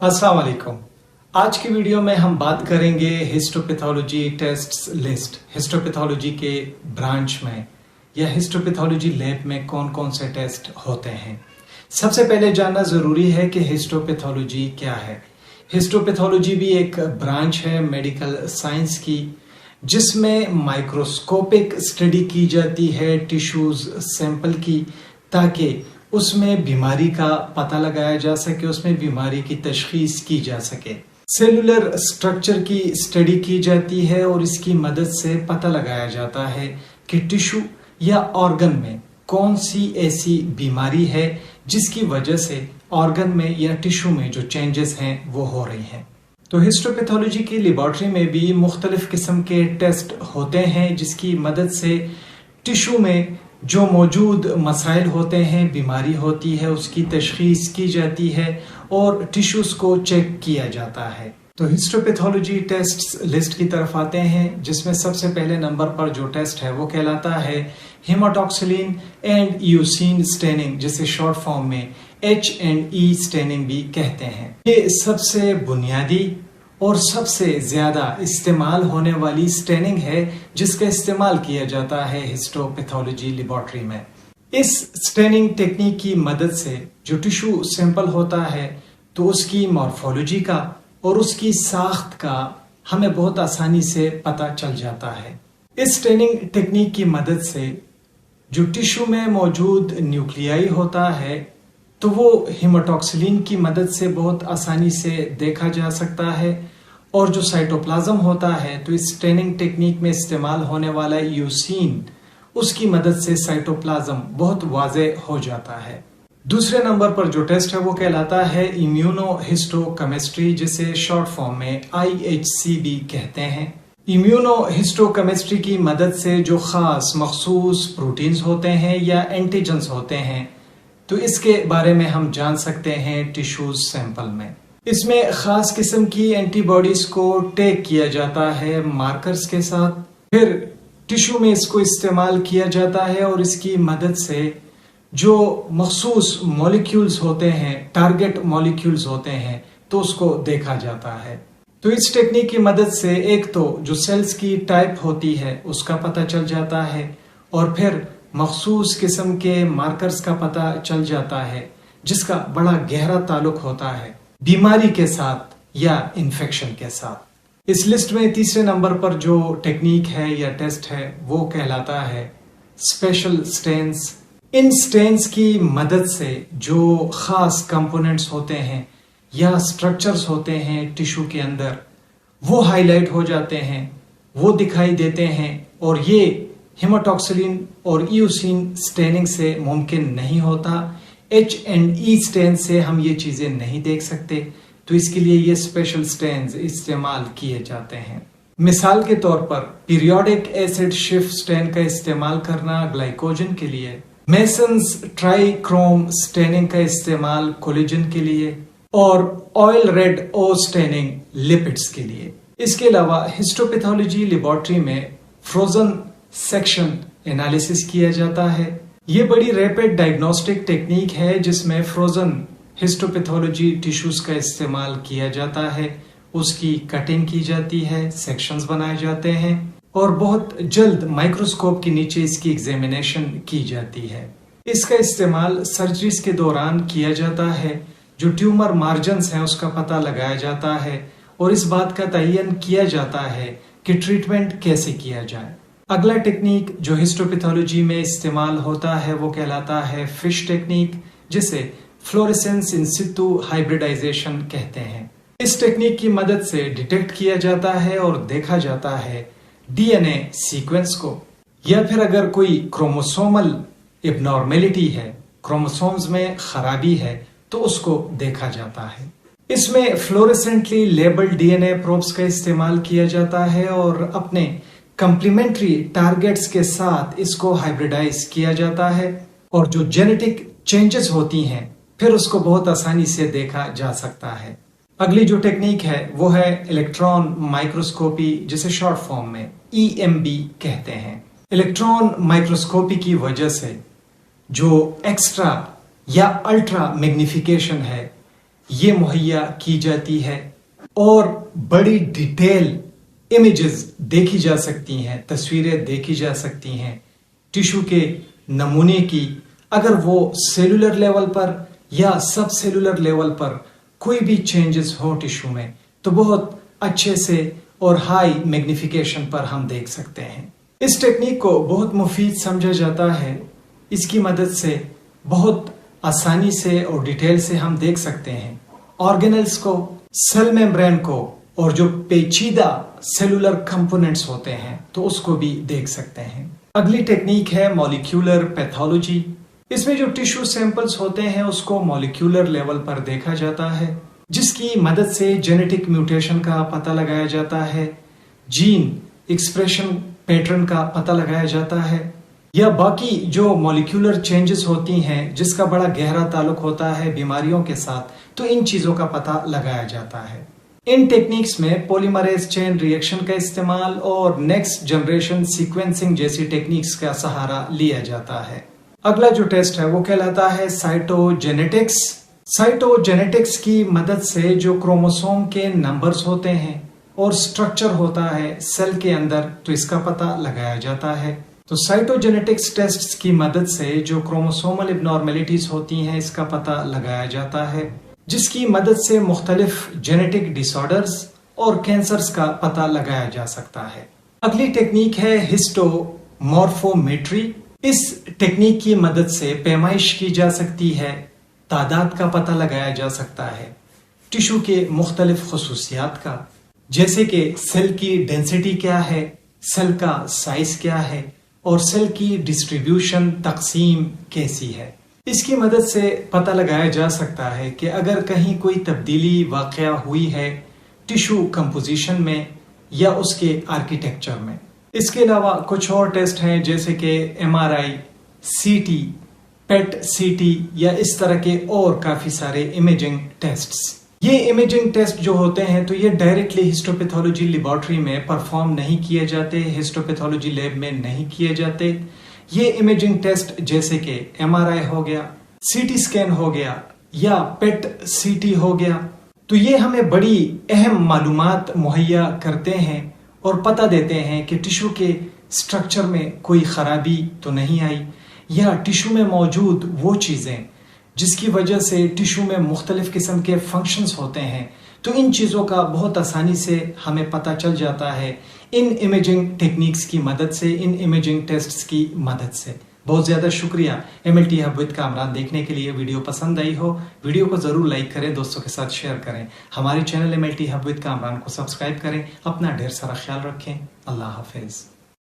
अस्सलाम वालेकुम। आज की वीडियो में हम बात करेंगे हिस्टोपैथोलॉजी टेस्ट्स लिस्ट। हिस्टोपैथोलॉजी के ब्रांच में या हिस्टोपैथोलॉजी लैब में कौन कौन से टेस्ट होते हैं। सबसे पहले जानना जरूरी है कि हिस्टोपैथोलॉजी क्या है। हिस्टोपैथोलॉजी भी एक ब्रांच है मेडिकल साइंस की, जिसमें माइक्रोस्कोपिक स्टडी की जाती है टिश्यूज सैंपल की, ताकि उसमें बीमारी का पता लगाया जा सके, उसमें बीमारी की तशखीस की जा सके। सेलुलर स्ट्रक्चर की स्टडी की जाती है और इसकी मदद से पता लगाया जाता है कि टिश्यू या ऑर्गन में कौन सी ऐसी बीमारी है जिसकी वजह से ऑर्गन में या टिश्यू में जो चेंजेस हैं वो हो रही हैं। तो हिस्टोपैथोलॉजी की लेबॉर्ट्री में भी मुख्तलिफ किस्म के टेस्ट होते हैं जिसकी मदद से टिश्यू में जो मौजूद मसाइल होते हैं, बीमारी होती है, उसकी तशखीस की जाती है और टिश्यूज को चेक किया जाता है। तो हिस्टोपैथोलॉजी टेस्ट्स लिस्ट की तरफ आते हैं, जिसमें सबसे पहले नंबर पर जो टेस्ट है वो कहलाता है हेमाटोक्सिलिन एंड ईओसिन स्टेनिंग, जिसे शॉर्ट फॉर्म में H&E स्टेनिंग भी कहते हैं। ये सबसे बुनियादी और सबसे ज्यादा इस्तेमाल होने वाली स्टेनिंग है जिसका इस्तेमाल किया जाता है हिस्टोपैथोलॉजी लेबॉर्ट्री में। इस स्टेनिंग टेक्निक की मदद से जो टिश्यू सैंपल होता है तो उसकी मॉर्फोलॉजी का और उसकी साख्त का हमें बहुत आसानी से पता चल जाता है। इस स्टेनिंग टेक्निक की मदद से जो टिश्यू में मौजूद न्यूक्लियाई होता है तो वो हेमाटोक्सिलिन की मदद से बहुत आसानी से देखा जा सकता है, और जो साइटोप्लाज्म होता है तो इस स्टेनिंग टेक्निक में इस्तेमाल होने वाला ईओसिन, उसकी मदद से साइटोप्लाज्म बहुत वाज़े हो जाता है। दूसरे नंबर पर जो टेस्ट है वो कहलाता है इम्यूनोहिस्टोकेमिस्ट्री, जिसे शॉर्ट फॉर्म में IHC भी कहते हैं। इम्यूनोहिस्टोकेमिस्ट्री की मदद से जो खास मखसूस प्रोटीन्स होते हैं या एंटीजेंस होते हैं तो इसके बारे में हम जान सकते हैं टिश्यूज सैंपल में। इसमें खास किस्म की एंटीबॉडीज को टैग किया जाता है मार्कर्स के साथ, फिर टिश्यू में इसको इस्तेमाल किया जाता है और इसकी मदद से जो मखसूस मॉलिक्यूल्स होते हैं, टारगेट मॉलिक्यूल्स होते हैं, तो उसको देखा जाता है। तो इस टेक्निक की मदद से एक तो जो सेल्स की टाइप होती है उसका पता चल जाता है और फिर मखसूस किस्म के मार्कर्स का पता चल जाता है जिसका बड़ा गहरा ताल्लुक होता है बीमारी के साथ या इन्फेक्शन के साथ। इस लिस्ट में तीसरे नंबर पर जो टेक्निक है या टेस्ट है वो कहलाता है स्पेशल स्टेन्स। इन स्टेन्स की मदद से जो खास कंपोनेंट्स होते हैं या स्ट्रक्चर्स होते हैं टिश्यू के अंदर वो हाईलाइट हो जाते हैं, वो दिखाई देते हैं, और ये हेमाटोक्सिलिन और ईओसिन स्टेनिंग से मुमकिन नहीं होता। H&E स्टेन से हम ये चीजें नहीं देख सकते, तो इसके लिए ये स्पेशल स्टेन्स इस्तेमाल किए जाते हैं। मिसाल के तौर पर पीरियोडिक एसिड शिफ्ट स्टेन का इस्तेमाल करना ग्लाइकोजन के लिए, मेसन्स ट्राइक्रोम स्टेनिंग का इस्तेमाल कोलेजन के लिए, और ऑयल रेड ओ स्टेनिंग लिपिड्स के लिए। इसके अलावा हिस्टोपैथोलॉजी लेबॉर्ट्री में फ्रोजन सेक्शन एनालिसिस किया जाता है। ये बड़ी रैपिड डायग्नोस्टिक टेक्निक है जिसमें फ्रोजन हिस्टोपैथोलॉजी टिश्यूज का इस्तेमाल किया जाता है, उसकी कटिंग की जाती है, सेक्शंस बनाए जाते हैं और बहुत जल्द माइक्रोस्कोप के नीचे इसकी एग्जामिनेशन की जाती है। इसका इस्तेमाल सर्जरीज के दौरान किया जाता है, जो ट्यूमर मार्जिन्स हैं उसका पता लगाया जाता है और इस बात का तयन किया जाता है कि ट्रीटमेंट कैसे किया जाए। अगला टेक्निक जो हिस्टोपैथोलॉजी में इस्तेमाल होता है वो कहलाता है फिश टेक्निक, जिसे फ्लोरेसेंस इन सितु हाइब्रिडाइजेशन कहते हैं। इस टेक्निक की मदद से डिटेक्ट किया जाता है और देखा जाता है DNA सीक्वेंस को, या फिर अगर कोई क्रोमोसोमल एबनॉर्मेलिटी है, क्रोमोसोम्स में खराबी है, तो उसको देखा जाता है। इसमें फ्लोरेसेंटली लेबल्ड DNA प्रोब्स का इस्तेमाल किया जाता है और अपने कंप्लीमेंट्री टारगेट्स के साथ इसको हाइब्रिडाइज किया जाता है और जो जेनेटिक चेंजेस होती हैं फिर उसको बहुत आसानी से देखा जा सकता है। अगली जो टेक्निक है वो है इलेक्ट्रॉन माइक्रोस्कोपी, जिसे शॉर्ट फॉर्म में EMB कहते हैं। इलेक्ट्रॉन माइक्रोस्कोपी की वजह से जो एक्स्ट्रा या अल्ट्रा मैग्निफिकेशन है یہ مہیا کی جاتی ہے اور بڑی ڈیٹیل امیجز دیکھی جا سکتی ہیں، تصویریں دیکھی جا سکتی ہیں ٹیشو کے نمونے کی، اگر وہ سیلولر لیول پر یا سب سیلولر لیول پر کوئی بھی چینجز ہو ٹیشو میں تو بہت اچھے سے اور ہائی میگنیفیکیشن پر ہم دیکھ سکتے ہیں۔ اس ٹیکنیک کو بہت مفید سمجھا جاتا ہے، اس کی مدد سے بہت آسانی سے اور ڈیٹیل سے ہم دیکھ سکتے ہیں آرگینلز کو، سیل میمبرین کو، اور جو پیچیدہ سیلولر کمپوننٹس ہوتے ہیں تو اس کو بھی دیکھ سکتے ہیں۔ اگلی ٹیکنیک ہے مولیکولر پیتھولوجی۔ اس میں جو ٹیشو سیمپلز ہوتے ہیں اس کو مولیکولر لیول پر دیکھا جاتا ہے، جس کی مدد سے جینیٹک میوٹیشن کا پتہ لگایا جاتا ہے، جین ایکسپریشن پیٹرن کا پتہ لگایا جاتا ہے، یا باقی جو مولیکولر چینجز ہوتی ہیں جس کا بڑا گہرا تعلق ہوتا ہے بیماریوں کے ساتھ، تو ان چیزوں کا پتہ لگایا جاتا ہے۔ ان ٹیکنیکس میں پولیمریز چین ری ایکشن کا استعمال اور نیکسٹ جنریشن سیکوینسنگ جیسی ٹیکنیکس کا سہارا لیا جاتا ہے۔ اگلا جو ٹیسٹ ہے وہ کہلاتا ہے سائٹوجینیٹکس۔ سائٹوجینیٹکس کی مدد سے جو کروموسوم کے نمبرز ہوتے ہیں اور سٹرکچر ہوتا ہے سیل کے اندر تو اس کا پتہ لگایا جاتا ہے۔ تو سائٹوجینیٹکس ٹیسٹس کی مدد سے جو کروموسومل ابنارمیلٹیز ہوتی ہیں اس کا پتہ لگایا جاتا ہے، جس کی مدد سے مختلف جینیٹک ڈس آرڈرز اور کینسرز کا پتہ لگایا جا سکتا ہے۔ اگلی ٹیکنیک ہے ہسٹومورفومیٹری۔ اس ٹیکنیک کی مدد سے پیمائش کی جا سکتی ہے، تعداد کا پتہ لگایا جا سکتا ہے ٹیشو کے مختلف خصوصیات کا، جیسے کہ سیل کی ڈینسٹی کیا ہے، سیل کا سائز کیا ہے اور سیل کی ڈسٹریبیوشن تقسیم کیسی ہے۔ اس کی مدد سے پتہ لگایا جا سکتا ہے کہ اگر کہیں کوئی تبدیلی واقع ہوئی ہے ٹیشو کمپوزیشن میں یا اس کے آرکیٹیکچر میں۔ اس کے علاوہ کچھ اور ٹیسٹ ہیں جیسے کہ MRI، CT، PET CT یا اس طرح کے اور کافی سارے امیجنگ ٹیسٹس۔ یہ امیجنگ ٹیسٹ جو ہوتے ہیں تو یہ ڈائریکٹلی ہسٹوپیتھولوجی لیبارٹری میں پرفارم نہیں کیے جاتے، ہسٹوپیتھولوجی لیب میں نہیں کیے جاتے۔ یہ امیجنگ ٹیسٹ جیسے کہ MRI ہو گیا، CT اسکین ہو گیا یا PET CT ہو گیا، تو یہ ہمیں بڑی اہم معلومات مہیا کرتے ہیں اور پتہ دیتے ہیں کہ ٹیشو کے سٹرکچر میں کوئی خرابی تو نہیں آئی، یا ٹیشو میں موجود وہ چیزیں جس کی وجہ سے ٹیشو میں مختلف قسم کے فنکشنز ہوتے ہیں، تو ان چیزوں کا بہت آسانی سے ہمیں پتہ چل جاتا ہے ان امیجنگ ٹیکنیکس کی مدد سے، ان امیجنگ ٹیسٹس کی مدد سے۔ بہت زیادہ شکریہ MLT ہب وتھ کامران دیکھنے کے لیے۔ ویڈیو پسند آئی ہو ویڈیو کو ضرور لائک کریں، دوستوں کے ساتھ شیئر کریں، ہمارے channel MLT hub with Kamran کو سبسکرائب کریں۔ اپنا ڈھیر سارا خیال رکھیں۔ اللہ حافظ۔